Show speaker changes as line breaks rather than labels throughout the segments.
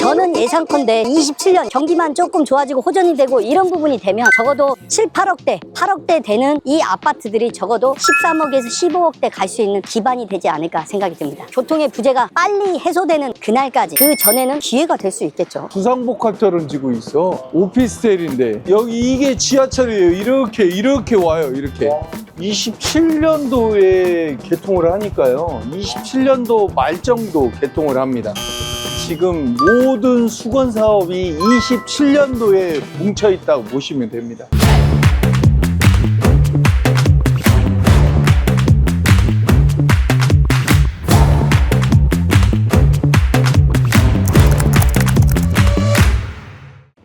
저는 예상컨대 27년 경기만 조금 좋아지고 호전이 되고 이런 부분이 되면 적어도 7, 8억대, 8억대 되는 이 아파트들이 적어도 13억에서 15억대 갈 수 있는 기반이 되지 않을까 생각이 듭니다. 교통의 부재가 빨리 해소되는 그날까지, 그 전에는 기회가 될 수 있겠죠.
부산복합처럼 지고 있어. 오피스텔인데 여기 이게 지하철이에요. 이렇게 와요. 이렇게 27년도에 개통을 하니까요, 27년도 말 정도 개통을 합니다. 지금 모든 수건 사업이 27년도에 뭉쳐 있다고 보시면 됩니다.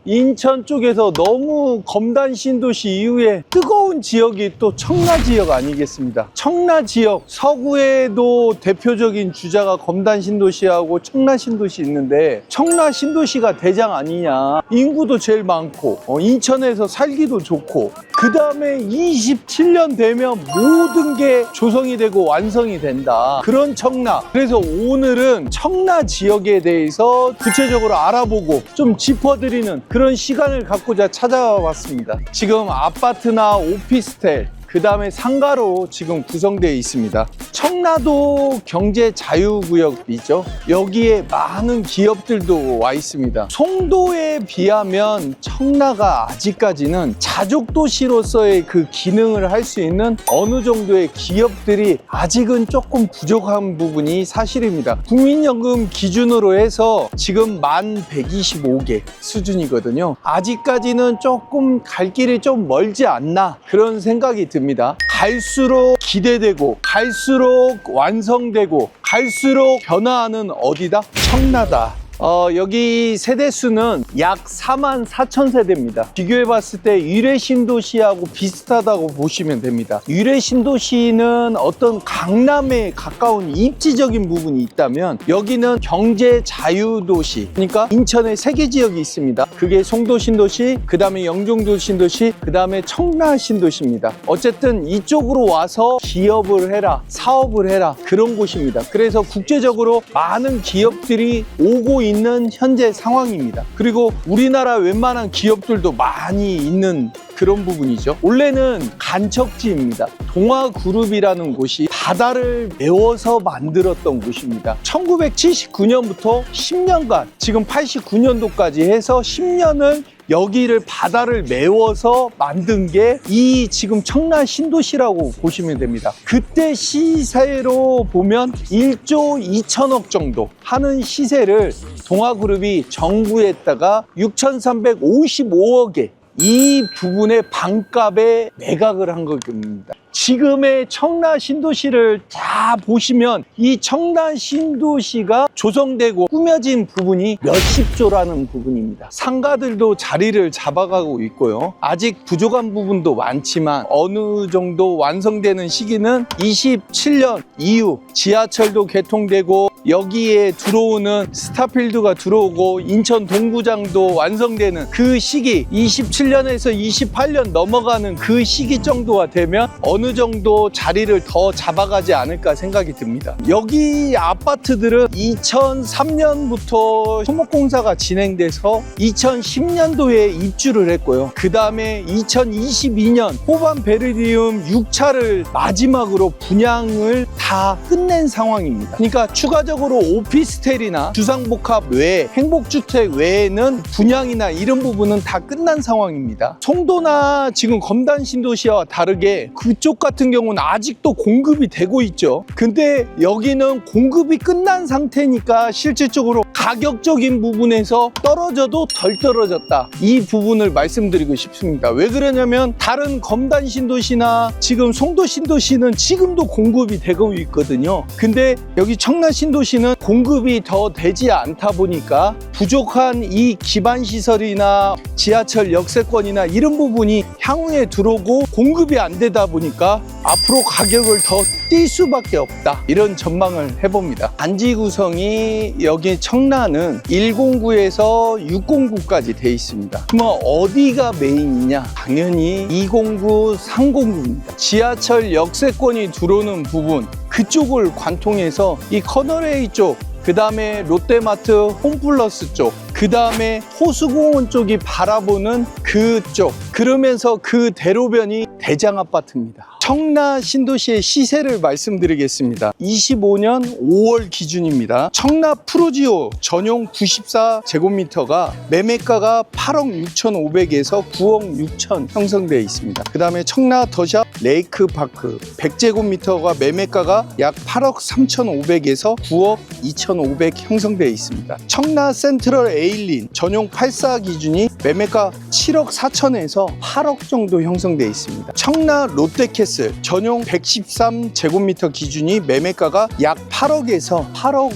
인천 쪽에서 너무 검단 신도시 이후에 뜨거운 지역이 또 청라 지역 아니겠습니다. 청라 지역 서구에도 대표적인 주자가 검단 신도시하고 청라 신도시 있는데, 청라 신도시가 대장 아니냐. 인구도 제일 많고 인천에서 살기도 좋고, 그 다음에 27년 되면 모든 게 조성이 되고 완성이 된다, 그런 청라. 그래서 오늘은 청라 지역에 대해서 구체적으로 알아보고 좀 짚어드리는 그런 시간을 갖고자 찾아와 봤습니다. 지금 아파트나 오피스텔, 그 다음에 상가로 지금 구성되어 있습니다. 청라도 경제 자유구역이죠. 여기에 많은 기업들도 와 있습니다. 송도에 비하면 청라가 아직까지는 자족도시로서의 그 기능을 할 수 있는 어느 정도의 기업들이 아직은 조금 부족한 부분이 사실입니다. 국민연금 기준으로 해서 지금 1125개 수준이거든요. 아직까지는 조금 갈 길이 좀 멀지 않나, 그런 생각이 듭니다. 갈수록 기대되고, 갈수록 완성되고, 갈수록 변화하는 어디다? 청라다. 여기 세대수는 약 44,000세대입니다. 비교해봤을 때 유래신도시하고 비슷하다고 보시면 됩니다. 유래신도시는 어떤 강남에 가까운 입지적인 부분이 있다면, 여기는 경제자유도시, 그러니까 인천에 3개 지역이 있습니다. 그게 송도신도시, 그 다음에 영종도신도시, 그 다음에 청라신도시입니다. 어쨌든 이쪽으로 와서 기업을 해라, 사업을 해라, 그런 곳입니다. 그래서 국제적으로 많은 기업들이 오고 있는 현재 상황입니다. 그리고 우리나라 웬만한 기업들도 많이 있는 그런 부분이죠. 원래는 간척지입니다. 동아그룹이라는 곳이 바다를 메워서 만들었던 곳입니다. 1979년부터 10년간, 지금 89년도까지 해서 10년을 여기를 바다를 메워서 만든 게 이 지금 청라 신도시라고 보시면 됩니다. 그때 시세로 보면 1조 2천억 정도 하는 시세를 동아그룹이 정부에다가 6,355억에 이 부분의 반값에 매각을 한 겁니다. 지금의 청라 신도시를 다 보시면 이 청라 신도시가 조성되고 꾸며진 부분이 몇십 조라는 부분입니다. 상가들도 자리를 잡아가고 있고요. 아직 부족한 부분도 많지만 어느 정도 완성되는 시기는 27년 이후, 지하철도 개통되고 여기에 들어오는 스타필드가 들어오고 인천 동구장도 완성되는 그 시기, 27년에서 28년 넘어가는 그 시기 정도가 되면 어느 정도 자리를 더 잡아가지 않을까 생각이 듭니다. 여기 아파트들은 2003년부터 토목공사가 진행돼서 2010년도에 입주를 했고요. 그 다음에 2022년 호반 베르디움 6차를 마지막으로 분양을 다 끝낸 상황입니다. 그러니까 추가적으로 오피스텔이나 주상복합 외에, 행복주택 외에는 분양이나 이런 부분은 다 끝난 상황입니다. 송도나 지금 검단 신도시와 다르게 그쪽 같은 경우는 아직도 공급이 되고 있죠. 근데 여기는 공급이 끝난 상태니까 실질적으로 가격적인 부분에서 떨어져도 덜 떨어졌다, 이 부분을 말씀드리고 싶습니다. 왜 그러냐면 다른 검단 신도시나 지금 송도 신도시는 지금도 공급이 되고 있거든요. 근데 여기 청라 신도시는 공급이 더 되지 않다 보니까 부족한 이 기반 시설이나 지하철 역세권이나 이런 부분이 향후에 들어오고 공급이 안 되다 보니까 앞으로 가격을 더 뛸 수밖에 없다, 이런 전망을 해봅니다. 단지 구성이 여기 청라는 109에서 609까지 돼 있습니다. 그러면 어디가 메인이냐? 당연히 209, 309입니다. 지하철 역세권이 들어오는 부분, 그쪽을 관통해서 이 커널웨이 쪽 그 다음에 롯데마트 홈플러스 쪽, 그 다음에 호수공원 쪽이 바라보는 그쪽, 그러면서 그 대로변이 대장아파트입니다. 청라 신도시의 시세를 말씀드리겠습니다. 25년 5월 기준입니다. 청라 프로지오 전용 94제곱미터가 매매가가 8억 6,500에서 9억 6천 형성되어 있습니다. 그 다음에 청라 더샵 레이크파크 100제곱미터가 매매가가 약 8억 3,500에서 9억 2,500 형성되어 있습니다. 청라 센트럴 에일린 전용 84 기준이 매매가 7억 4천에서 8억 정도 형성되어 있습니다. 청라 롯데캐슬 전용 113제곱미터 기준이 매매가가 약 8억에서 8억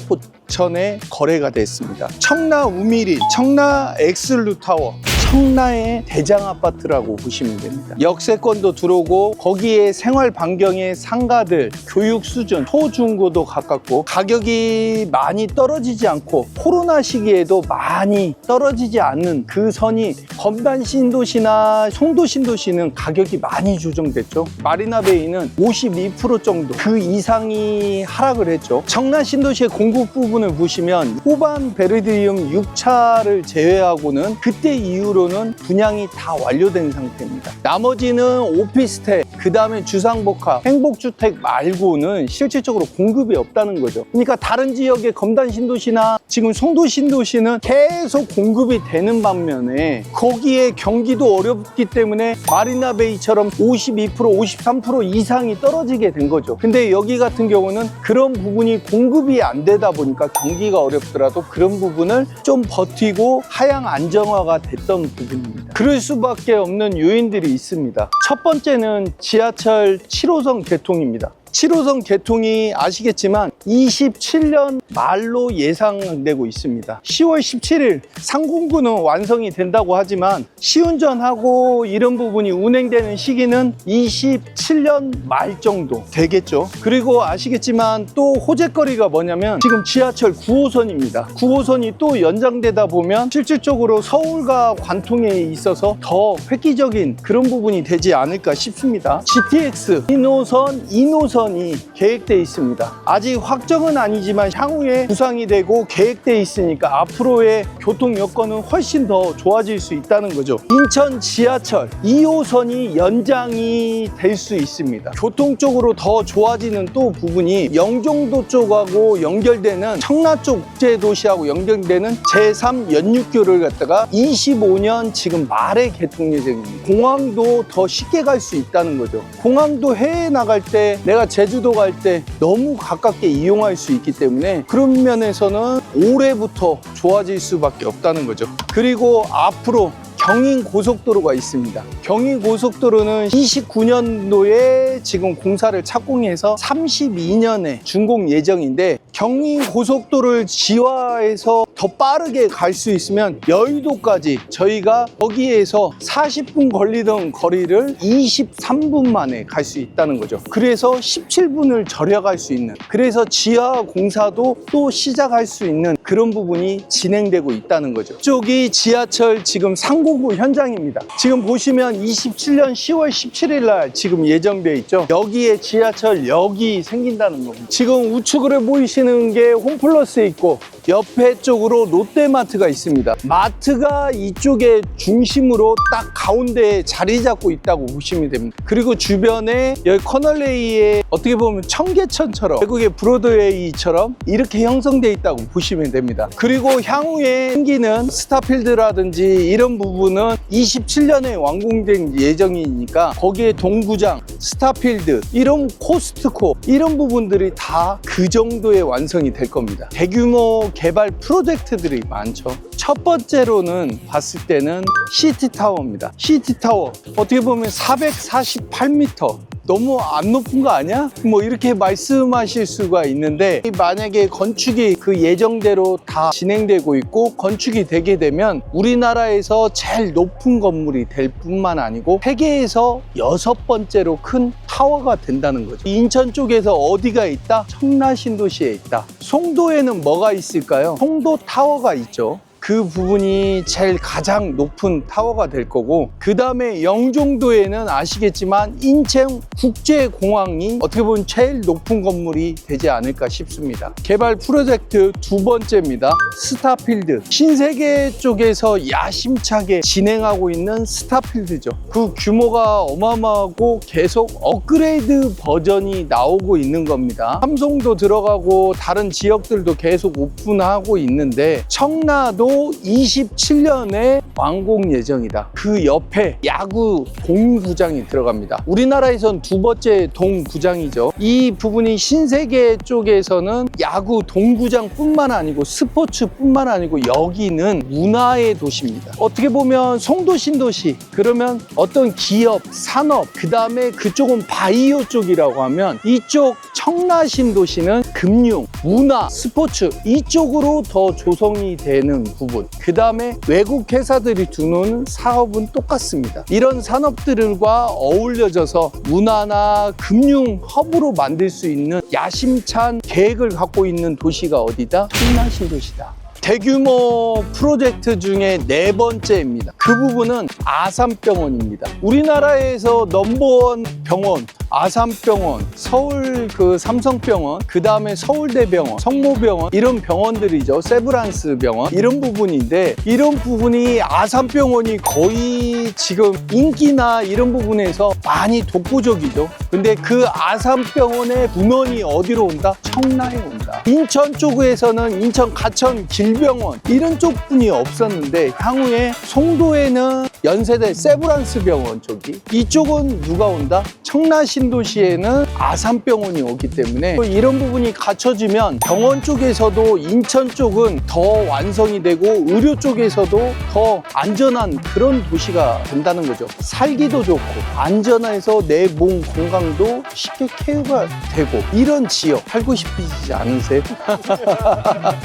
5천에 거래가 됐습니다. 청라 우미린, 청라 엑슬루타워, 청라의 대장아파트라고 보시면 됩니다. 역세권도 들어오고 거기에 생활 반경의 상가들, 교육 수준, 초중고도 가깝고 가격이 많이 떨어지지 않고 코로나 시기에도 많이 떨어지지 않는 그 선이 검단 신도시나 송도 신도시는 가격이 많이 조정됐죠. 마리나베이는 52% 정도 그 이상이 하락을 했죠. 청라 신도시의 공급 부분을 보시면 후반 베르디움 6차를 제외하고는 그때 이후로 는 분양이 다 완료된 상태입니다. 나머지는 오피스텔, 그 다음에 주상복합, 행복주택 말고는 실질적으로 공급이 없다는 거죠. 그러니까 다른 지역의 검단 신도시나 지금 송도 신도시는 계속 공급이 되는 반면에 거기에 경기도 어렵기 때문에 마리나베이처럼 52%, 53% 이상이 떨어지게 된 거죠. 근데 여기 같은 경우는 그런 부분이 공급이 안 되다 보니까 경기가 어렵더라도 그런 부분을 좀 버티고 하향 안정화가 됐던 부분입니다. 그럴 수밖에 없는 요인들이 있습니다. 첫 번째는 지하철 7호선 개통입니다. 7호선 개통이 아시겠지만 27년 말로 예상되고 있습니다. 10월 17일 상공구는 완성이 된다고 하지만 시운전하고 이런 부분이 운행되는 시기는 27년 말 정도 되겠죠. 그리고 아시겠지만 또 호재거리가 뭐냐면 지금 지하철 9호선입니다. 9호선이 또 연장되다 보면 실질적으로 서울과 관통에 있어서 더 획기적인 그런 부분이 되지 않을까 싶습니다. GTX 1호선, 2호선이 계획되어 있습니다. 아직 확정은 아니지만 향후에 구상이 되고 계획되어 있으니까 앞으로의 교통 여건은 훨씬 더 좋아질 수 있다는 거죠. 인천 지하철 2호선이 연장이 될 수 있습니다. 교통적으로 더 좋아지는 또 부분이 영종도 쪽하고 연결되는 청라 쪽 국제도시하고 연결되는 제3 연륙교를 갖다가 25년 지금 말에 개통 예정입니다. 공항도 더 쉽게 갈 수 있다는 거죠. 공항도 해외 나갈 때 내가 제주도 갈 때 너무 가깝게 이용할 수 있기 때문에 그런 면에서는 올해부터 좋아질 수밖에 없다는 거죠. 그리고 앞으로 경인고속도로가 있습니다. 경인고속도로는 29년도에 지금 공사를 착공해서 32년에 준공 예정인데 경인고속도로를 지화해서 더 빠르게 갈 수 있으면 여의도까지 저희가 거기에서 40분 걸리던 거리를 23분 만에 갈 수 있다는 거죠. 그래서 17분을 절약할 수 있는, 그래서 지하 공사도 또 시작할 수 있는 그런 부분이 진행되고 있다는 거죠. 이쪽이 지하철 지금 상고구 현장입니다. 지금 보시면 27년 10월 17일 날 지금 예정되어 있죠. 여기에 지하철역이 생긴다는 겁니다. 지금 우측으로 보이시는 게 홈플러스에 있고 옆에 쪽으로 롯데마트가 있습니다. 마트가 이쪽에 중심으로 딱 가운데에 자리 잡고 있다고 보시면 됩니다. 그리고 주변에 여기 커널레이에 어떻게 보면 청계천처럼 외국의 브로드웨이처럼 이렇게 형성되어 있다고 보시면 됩니다. 그리고 향후에 생기는 스타필드라든지 이런 부분은 27년에 완공된 예정이니까 거기에 동구장, 스타필드, 이런 코스트코 이런 부분들이 다 그 정도의 완성이 될 겁니다. 대규모 개발 프로젝트들이 많죠. 첫 번째로는 봤을 때는 시티타워입니다. 시티타워 어떻게 보면 448m 너무 안 높은 거 아니야? 뭐 이렇게 말씀하실 수가 있는데 만약에 건축이 그 예정대로 다 진행되고 있고 건축이 되게 되면 우리나라에서 제일 높은 건물이 될 뿐만 아니고 세계에서 6번째로 큰 타워가 된다는 거죠. 인천 쪽에서 어디가 있다? 청라 신도시에 있다. 송도에는 뭐가 있을까요? 송도 타워가 있죠. 그 부분이 제일 가장 높은 타워가 될 거고, 그 다음에 영종도에는 아시겠지만 인천국제공항이 어떻게 보면 제일 높은 건물이 되지 않을까 싶습니다. 개발 프로젝트 두 번째입니다. 스타필드. 신세계 쪽에서 야심차게 진행하고 있는 스타필드죠. 그 규모가 어마어마하고 계속 업그레이드 버전이 나오고 있는 겁니다. 삼성도 들어가고 다른 지역들도 계속 오픈하고 있는데, 청라도 27년에 완공 예정이다. 그 옆에 야구 동구장이 들어갑니다. 우리나라에선 두 번째 동구장이죠. 이 부분이 신세계 쪽에서는 야구 동구장뿐만 아니고 스포츠뿐만 아니고 여기는 문화의 도시입니다. 어떻게 보면 송도 신도시, 그러면 어떤 기업, 산업, 그 다음에 그쪽은 바이오 쪽이라고 하면 이쪽 청라 신도시는 금융, 문화, 스포츠 이쪽으로 더 조성이 되는 부분. 그 다음에 외국 회사들이 두는 사업은 똑같습니다. 이런 산업들과 어울려져서 문화나 금융 허브로 만들 수 있는 야심찬 계획을 갖고 있는 도시가 어디다? 청라 신도시다. 대규모 프로젝트 중에 네 번째입니다. 그 부분은 아산병원입니다. 우리나라에서 넘버원 병원, 아산병원, 서울 그 삼성병원, 그 다음에 서울대병원, 성모병원, 이런 병원들이죠. 세브란스 병원, 이런 부분인데, 이런 부분이 아산병원이 거의 지금 인기나 이런 부분에서 많이 독보적이죠. 근데 그 아산병원의 분원이 어디로 온다? 청라에 온다. 인천 쪽에서는 인천 가천 길병원 이런 쪽분이 없었는데, 향후에 송도에는 연세대 세브란스 병원 쪽이, 이쪽은 누가 온다? 청라 신도시에는 아산병원이 오기 때문에 이런 부분이 갖춰지면 병원 쪽에서도 인천 쪽은 더 완성이 되고 의료 쪽에서도 더 안전한 그런 도시가 된다는 거죠. 살기도 좋고 안전해서 내 몸 건강도 쉽게 케어가 되고, 이런 지역 살고 싶으시지 않으세요?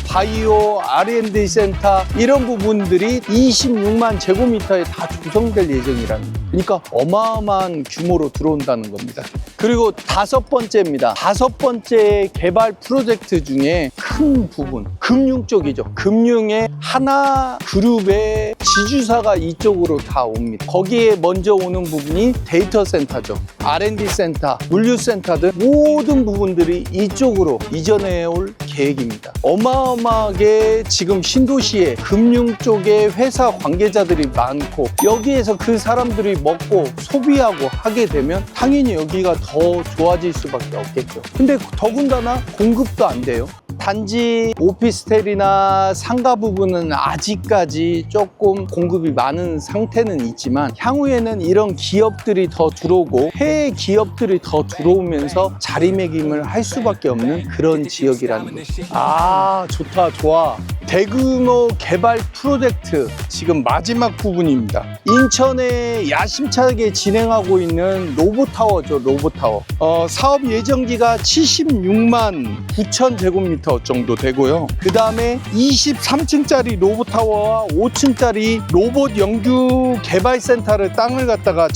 바이오, R&D 센터 이런 부분들이 26만 제곱미터에 다 조성될 예정이라는 거예요. 그러니까 어마어마한 규모로 들어온다는 겁니다. 그리고 다섯 번째입니다. 다섯 번째 개발 프로젝트 중에 큰 부분, 금융 쪽이죠. 금융의 하나그룹의 지주사가 이쪽으로 다 옵니다. 거기에 먼저 오는 부분이 데이터 센터죠. R&D 센터, 물류센터 등 모든 부분들이 이쪽으로 이전해 올 계획입니다. 어마어마하게 지금 신도시에 금융 쪽에 회사 관계자들이 많고, 여기에서 그 사람들이 먹고 소비하고 하게 되면 당연히 여기가 더 좋아질 수밖에 없겠죠. 근데 더군다나 공급도 안 돼요. 단지 오피스텔이나 상가 부분은 아직까지 조금 공급이 많은 상태는 있지만, 향후에는 이런 기업들이 더 들어오고 해외 기업들이 더 들어오면서 자리매김을 할 수밖에 없는 그런 지역이라는 거죠. 아, 좋다, 좋아. 대규모 개발 프로젝트 지금 마지막 부분입니다. 인천에 야심차게 진행하고 있는 로보타워죠. 로보타워. 사업 예정지가 76만 9천 제곱미터 정도 되고요. 그 다음에 23층짜리 로보타워와 5층짜리 로봇 영주 개발센터를 땅을 갖다가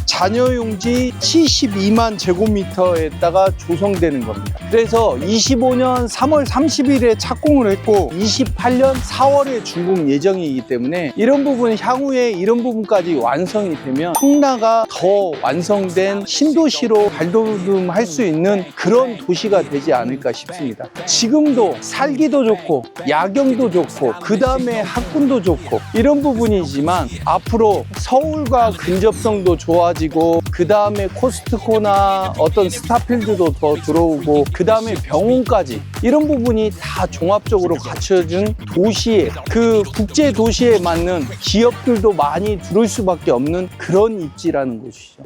자녀용지 72만 제곱미터에다가 조성되는 겁니다. 그래서 25년 3월 30일에 착공을 했고 28년 4월에 준공 예정이기 때문에, 이런 부분 향후에 이런 부분까지 완성이 되면 청라가 더 완성된 신도시로 발돋움할 수 있는 그런 도시가 되지 않을까 싶습니다. 지금도 살기도 좋고 야경도 좋고 그 다음에 학군도 좋고 이런 부분이지만, 앞으로 서울과 근접성도 좋아지고 그 다음에 코스트코나 어떤 스타필드도 더 들어오고 그 다음에 병원까지, 이런 부분이 다 종합적으로 갖춰진 도시에, 그 국제 도시에 맞는 기업들도 많이 들어올 수밖에 없는 그런 입지라는 곳이죠.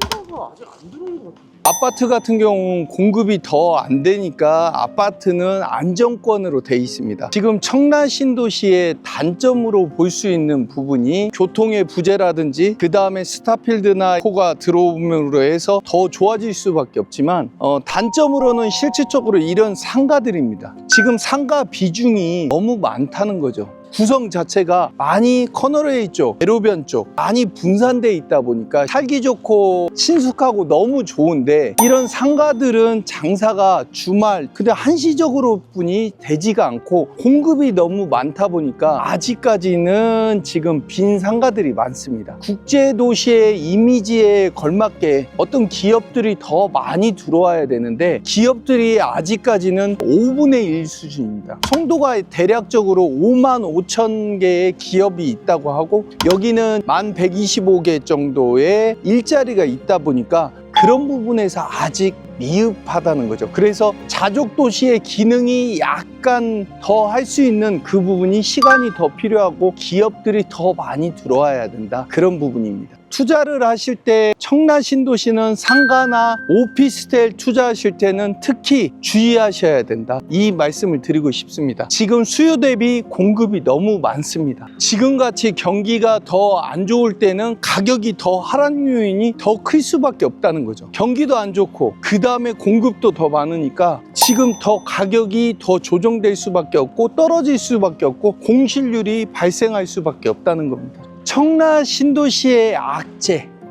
아파트 같은 경우는 공급이 더 안 되니까 아파트는 안정권으로 돼 있습니다. 지금 청라 신도시의 단점으로 볼 수 있는 부분이 교통의 부재라든지 그 다음에 스타필드나 코가 들어옴으로 해서 더 좋아질 수밖에 없지만, 단점으로는 실질적으로 이런 상가들입니다. 지금 상가 비중이 너무 많다는 거죠. 구성 자체가 많이 커널웨이 쪽, 대로변 쪽 많이 분산돼 있다 보니까 살기 좋고 친숙하고 너무 좋은데, 이런 상가들은 장사가 주말 근데 한시적으로 뿐이 되지가 않고 공급이 너무 많다 보니까 아직까지는 지금 빈 상가들이 많습니다. 국제도시의 이미지에 걸맞게 어떤 기업들이 더 많이 들어와야 되는데, 기업들이 아직까지는 5분의 1 수준입니다. 송도가 대략적으로 5만 5천 개의 기업이 있다고 하고, 여기는 1125개 정도의 일자리가 있다 보니까 그런 부분에서 아직 미흡하다는 거죠. 그래서 자족도시의 기능이 약간 더 할 수 있는 그 부분이 시간이 더 필요하고 기업들이 더 많이 들어와야 된다, 그런 부분입니다. 투자를 하실 때 청라 신도시는 상가나 오피스텔 투자하실 때는 특히 주의하셔야 된다, 이 말씀을 드리고 싶습니다. 지금 수요 대비 공급이 너무 많습니다. 지금같이 경기가 더 안 좋을 때는 가격이 더 하락 요인이 더 클 수밖에 없다는 거죠. 경기도 안 좋고 그 다음에 공급도 더 많으니까 지금 더 가격이 더 조정될 수밖에 없고 떨어질 수밖에 없고 공실률이 발생할 수밖에 없다는 겁니다. 청라 신도시의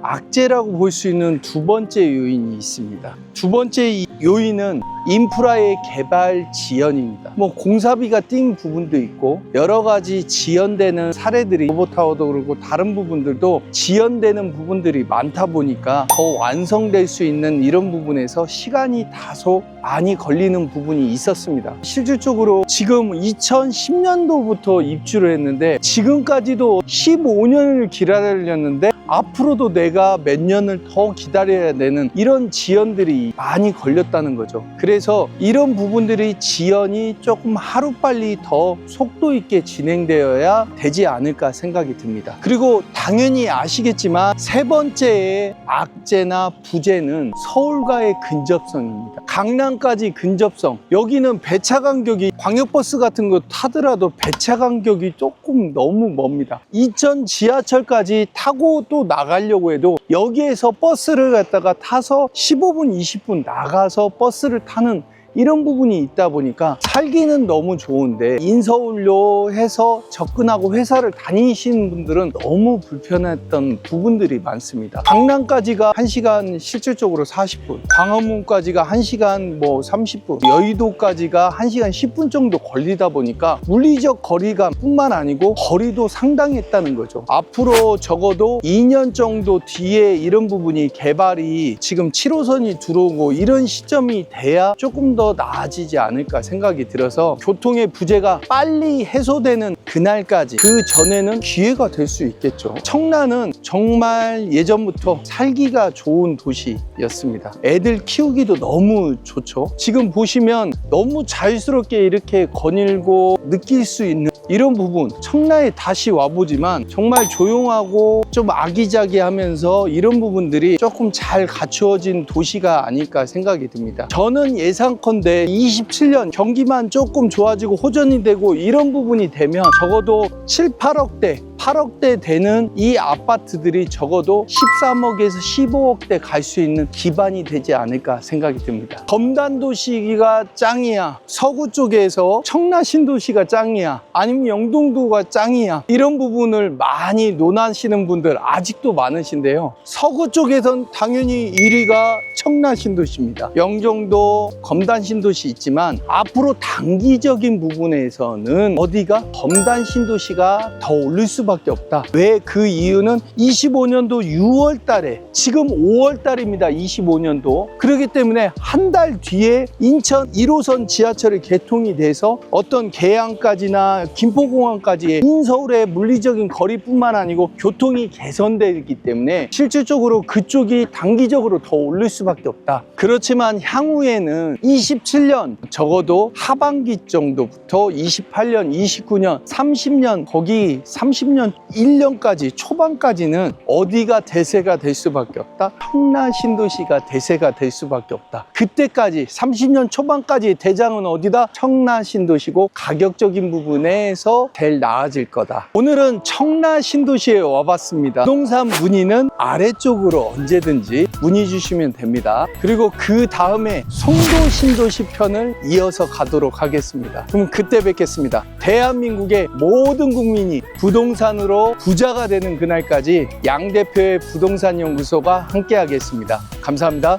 악재라고 볼 수 있는 두 번째 요인이 있습니다. 두 번째 요인은 인프라의 개발 지연입니다. 공사비가 뛴 부분도 있고 여러 가지 지연되는 사례들이, 로봇타워도 그렇고 다른 부분들도 지연되는 부분들이 많다 보니까 더 완성될 수 있는 이런 부분에서 시간이 다소 많이 걸리는 부분이 있었습니다. 실질적으로 지금 2010년도부터 입주를 했는데 지금까지도 15년을 기다렸는데 앞으로도 내가 몇 년을 더 기다려야 되는 이런 지연들이 많이 걸렸다는 거죠. 그래서 이런 부분들이 지연이 조금 하루빨리 더 속도 있게 진행되어야 되지 않을까 생각이 듭니다. 그리고 당연히 아시겠지만 세 번째의 악재나 부재는 서울과의 근접성입니다. 강남까지 근접성, 여기는 배차 간격이 광역버스 같은 거 타더라도 배차 간격이 조금 너무 멉니다. 이천 지하철까지 타고 또 나가려고 해도 여기에서 버스를 갖다가 타서 15분 20분 나가서 버스를 타는 이런 부분이 있다 보니까 살기는 너무 좋은데 인서울로 해서 접근하고 회사를 다니시는 분들은 너무 불편했던 부분들이 많습니다. 강남까지가 1시간 실질적으로 40분, 광화문까지가 1시간 30분, 여의도까지가 1시간 10분 정도 걸리다 보니까 물리적 거리감 뿐만 아니고 거리도 상당했다는 거죠. 앞으로 적어도 2년 정도 뒤에 이런 부분이 개발이, 지금 7호선이 들어오고 이런 시점이 돼야 조금 더 나아지지 않을까 생각이 들어서 교통의 부재가 빨리 해소되는 그날까지, 그 전에는 기회가 될 수 있겠죠. 청라는 정말 예전부터 살기가 좋은 도시였습니다. 애들 키우기도 너무 좋죠. 지금 보시면 너무 자유스럽게 이렇게 거닐고 느낄 수 있는 이런 부분, 청라에 다시 와보지만 정말 조용하고 좀 아기자기하면서 이런 부분들이 조금 잘 갖추어진 도시가 아닐까 생각이 듭니다. 저는 예상컨대 27년 경기만 조금 좋아지고 호전이 되고 이런 부분이 되면 적어도 7, 8억대 되는 이 아파트들이 적어도 13억에서 15억대 갈 수 있는 기반이 되지 않을까 생각이 듭니다. 검단도시가 짱이야, 서구 쪽에서 청라 신도시가 짱이야, 아니면 영동도가 짱이야, 이런 부분을 많이 논하시는 분들 아직도 많으신데요. 서구 쪽에선 당연히 1위가 청라 신도시입니다. 영종도, 검단 신도시 있지만 앞으로 단기적인 부분에서는 어디가 검단 신도시가 더 오를 수밖에 없다. 왜? 그 이유는 25년도 6월 달에, 지금 5월 달입니다. 25년도. 그렇기 때문에 한 달 뒤에 인천 1호선 지하철이 개통이 돼서 어떤 계양까지나 김포공항까지 인서울의 물리적인 거리뿐만 아니고 교통이 개선되기 때문에 실질적으로 그쪽이 단기적으로 더 오를 수밖에 없다. 그렇지만 향후에는 27년 적어도 하반기 정도부터 28년, 29년, 30년, 거기 30년 1년까지 초반까지는 어디가 대세가 될 수밖에 없다? 청라 신도시가 대세가 될 수밖에 없다. 그때까지 30년 초반까지 대장은 어디다? 청라 신도시고 가격적인 부분에서 제일 나아질 거다. 오늘은 청라 신도시에 와봤습니다. 부동산 문의는 아래쪽으로 언제든지 문의 주시면 됩니다. 그리고 그 다음에 송도 신도시 신도시 편을 이어서 가도록 하겠습니다. 그럼 그때 뵙겠습니다. 대한민국의 모든 국민이 부동산으로 부자가 되는 그날까지 양 대표의 부동산 연구소가 함께 하겠습니다. 감사합니다.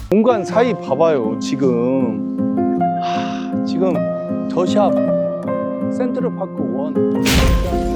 공간 사이 봐봐요. 지금 지금 더샵 센트럴파크 1